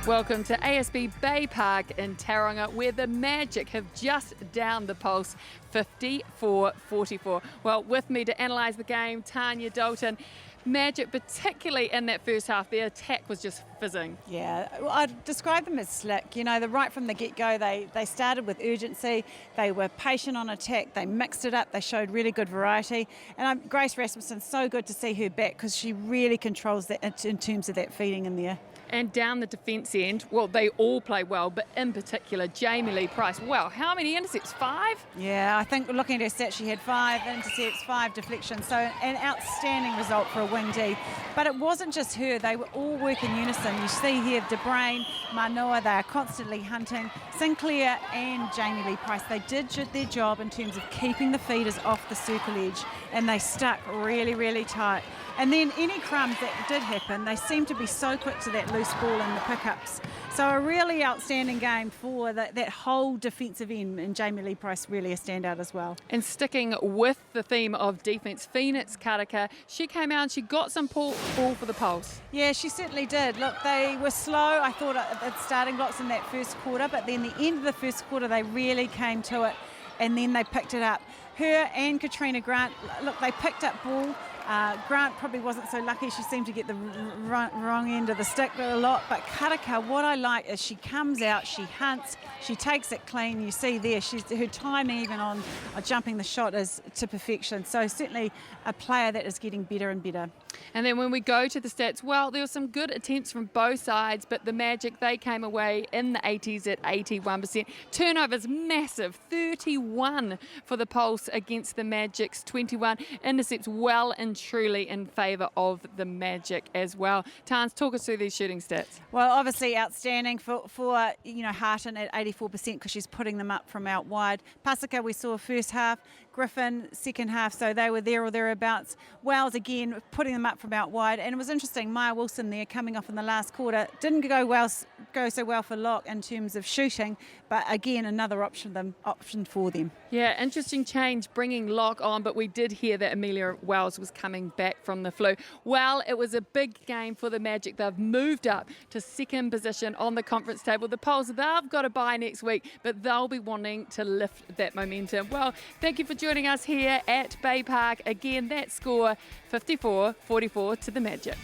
Welcome to ASB Bay Park in Tauranga, where the Magic have just downed the Pulse 54-44. Well, with me to analyse the game, Tanya Dalton. Magic, particularly in that first half, their attack was just fizzing. Yeah, well, I'd describe them as slick. You know, right from the get-go, they started with urgency. They were patient on attack. They mixed it up. They showed really good variety. And Grace Rasmussen, so good to see her back because she really controls that in terms of that feeding in there. And down the defence end, well, they all play well, but in particular, Jamie Lee Price. Wow, how many intercepts? 5? Yeah, I think looking at her stats, she had 5 intercepts, 5 deflections. So an outstanding result for a wing D. But it wasn't just her. They were all working unison. You see here, De Bruyn, Manoa, they are constantly hunting. Sinclair and Jamie Lee Price, they did their job in terms of keeping the feeders off the circle edge, and they stuck really, really tight. And then any crumbs that did happen, they seemed to be so quick to that loose ball in the pickups. So a really outstanding game for that whole defensive end, and Jamie Lee Price really a standout as well. And sticking with the theme of defence, Phoenix Karaka, she came out and she got some ball for the Pulse. Yeah, she certainly did. Look, they were slow, I thought, at starting blocks in that first quarter, but then the end of the first quarter, they really came to it, and then they picked it up. Her and Katrina Grant, look, they picked up ball. Grant probably wasn't so lucky. She seemed to get the wrong end of the stick a lot. But Karaka, what I like is she comes out, she hunts, she takes it clean. You see there, her timing even on jumping the shot is to perfection. So certainly a player that is getting better and better. And then when we go to the stats, well, there were some good attempts from both sides, but the Magic, they came away in the 80s at 81%. Turnovers massive, 31 for the Pulse against the Magic's 21. Intercepts well and truly in favour of the Magic as well. Tans, talk us through these shooting stats. Well, obviously outstanding for Harton at 84% because she's putting them up from out wide. Pasika, we saw first half. Griffin, second half, so they were there or thereabouts. Wells, again, putting them up from out wide. And it was interesting, Maya Wilson there coming off in the last quarter. Didn't go so well for Locke in terms of shooting, but again, another option for them. Yeah, interesting change bringing Locke on, but we did hear that Amelia Wells was coming back from the flu. Well, it was a big game for the Magic. They've moved up to second position on the conference table. The Pulse, they've got a bye next week, but they'll be wanting to lift that momentum. Well, thank you for joining us here at Bay Park. Again, that score 54-44 to the Magic.